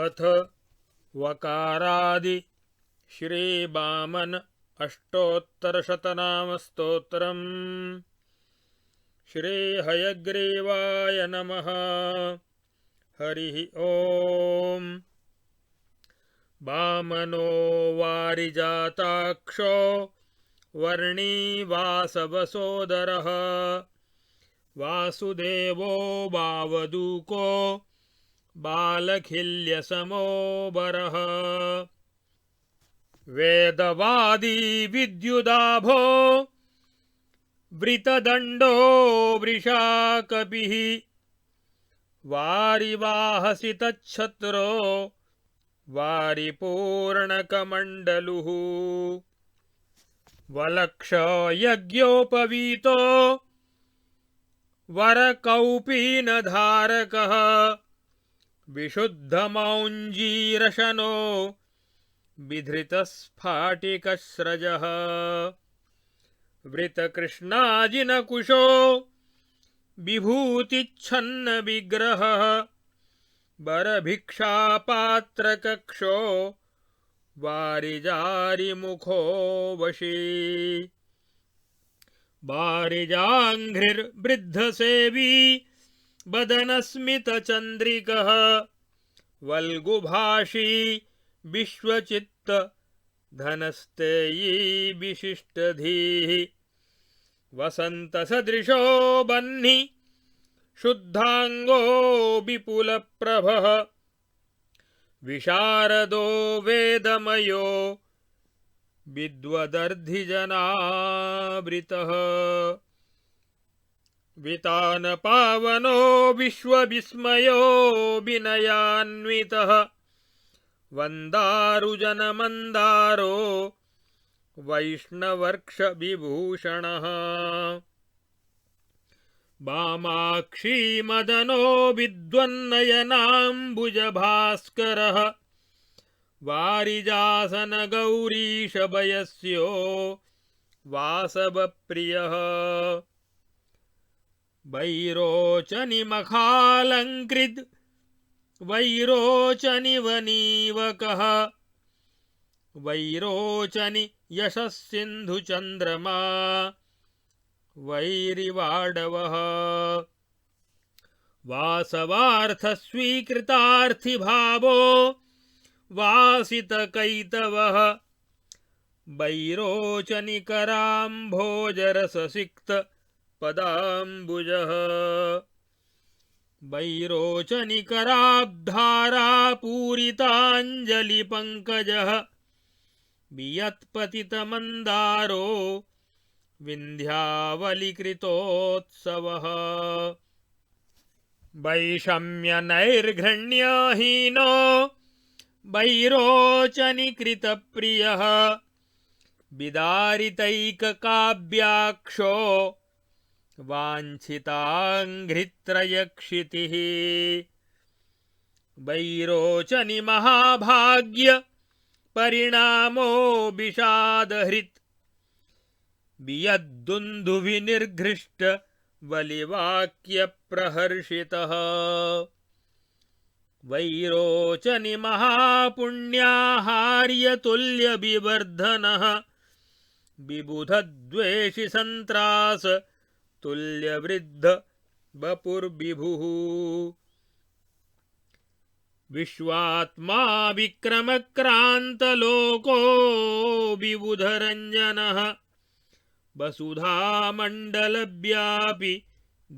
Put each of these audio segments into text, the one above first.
अथ वकारादि श्रीवामन अष्टोत्तरशतनाम स्तोत्रम्। श्रीहयग्रीवाय नमः। हरिः ओम्। वामनो वारिजाताक्षो वर्णी वासवसोदरः वासुदेवो वावदूको बालखिल्यसमो वरः वेदवादी विद्युदाभो वृतदण्डो वृषाकपिः वारिवाहसि तच्छत्रो वारिपूर्णकमण्डलुः वलक्षयज्ञोपवीतो वरकौपीनधारकः विशुद्धमौञ्जीरशनो विधृतस्फाटिकस्रजः वृतकृष्णाजिनकुशो विभूतिच्छन्नविग्रहः वरभिक्षापात्रकक्षो वारिजारिमुखो वशी वारिजाङ्घ्रिर्वृद्धसेवी वदनस्मितचन्द्रिकः वल्गुभाषी विश्वचित्त धनस्तेयी विशिष्टधीः वसन्तसदृशो बह्नि शुद्धाङ्गो विपुलप्रभः विशारदो वेदमयो विद्वदर्धिजनावृतः वितानपावनो विश्वविस्मयो विनयान्वितः वन्दारुजनमन्दारो वैष्णवर्क्षविभूषणः वामाक्षी मदनो विद्वन्नयनाम्बुजभास्करः वारिजासनगौरीशभयस्यो वासवप्रियः वैरोचनिमखालङ्कृद् वैरोचनिवनीवकः वैरोचनि यशस्सिन्धुचन्द्रमा वैरिवाडवः वासवार्थस्वीकृतार्थिभावो वासितकैतवः वैरोचनिकराम्भोजरससिक्तपदाम्बुजः वैरोचनिकराब्धारापूरिताञ्जलिपङ्कजः वियत्पतितमन्दारो विन्ध्यावलिकृतोत्सवः वैषम्यनैर्घृण्यहीनो वैरोचनिकृतप्रियः विदारितैककाव्याक्षो वाञ्छिताङ्घ्रित्रयक्षितिः वैरोचनिमहाभाग्य परिणामो विषादहृत् वियद्दुन्दुभिनिर्घृष्ट वलिवाक्यप्रहर्षितः वैरोचनिमहापुण्याहार्यतुल्यविवर्धनः विबुधद्वेषि सन्त्रास तुल्यवृद्ध वपुर्विभुः विश्वात्मा विक्रमक्रान्तलोको विबुधरञ्जनः वसुधामण्डलव्यापि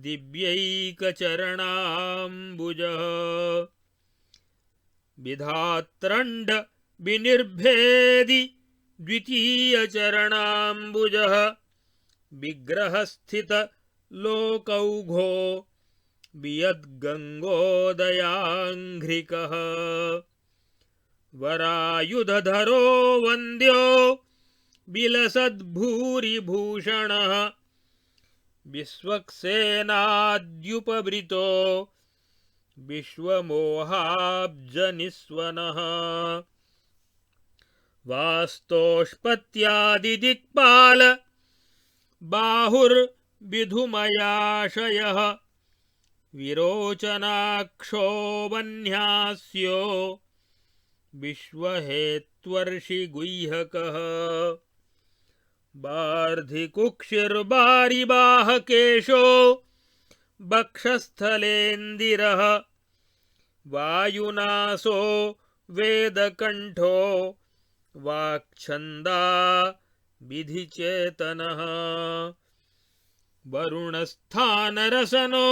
दिव्यैकचरणाम्बुजः विधात्रण्ड विनिर्भेदि द्वितीयचरणाम्बुजः विग्रहस्थित लोकौघो वियद्गङ्गोदयाङ्घ्रिकः वरायुधधरो वन्द्यो विलसद्भूरिभूषणः विश्वक्सेनाद्युपवृतो विश्वमोहाब्जनिस्वनः वास्तोष्पत्यादिदिक्पाल बाहुर्विधुमयाशयः विरोचनाक्षो वह्न्यास्यो विश्वहेत्वर्षिगुह्यकः बार्धिकुक्षिर्बारिबाहकेशो वक्षस्थलेन्दिरः वायुनासो वेदकण्ठो वाक्छन्दा विधिचेतनः वरुणस्थानरसनो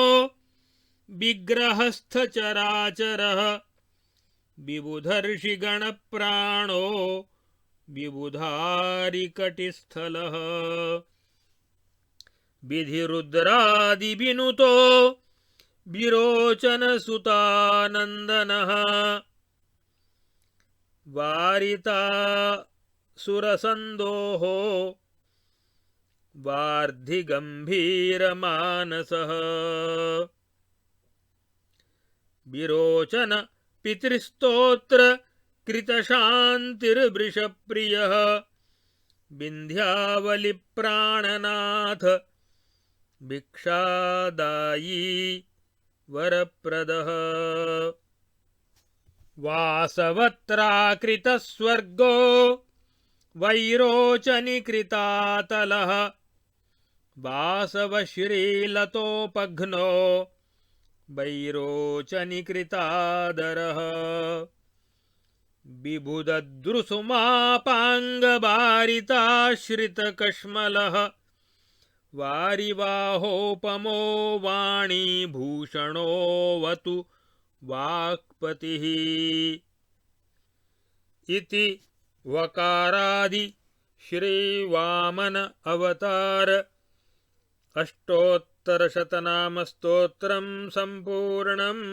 विग्रहस्थचराचरः विबुधर्षिगणप्राणो विबुधारिकटिस्थलः विधिरुद्रादिविनुतो विरोचनसुतानन्दनः वारितासुरसन्दोः वार्धिगम्भीरमानसः विरोचन पितृस्तोत्र कृतशान्तिर्वृषप्रियः विन्ध्यावलिप्राणनाथ भिक्षादायी वरप्रदः वासवत्राकृतस्वर्गो वैरोचनिकृतातलः वासवश्रीलतोपघ्नो वैरोचनिकृतादरः विबुधद्रुसुमापाङ्गबारिताश्रितकश्मलः वारिवाहोपमो वाणीभूषणोऽवतु वाक्पतिः इति वकारादि श्रीवामन अवतार अष्टोत्तरशतनामस्तोत्रं सम्पूर्णम्।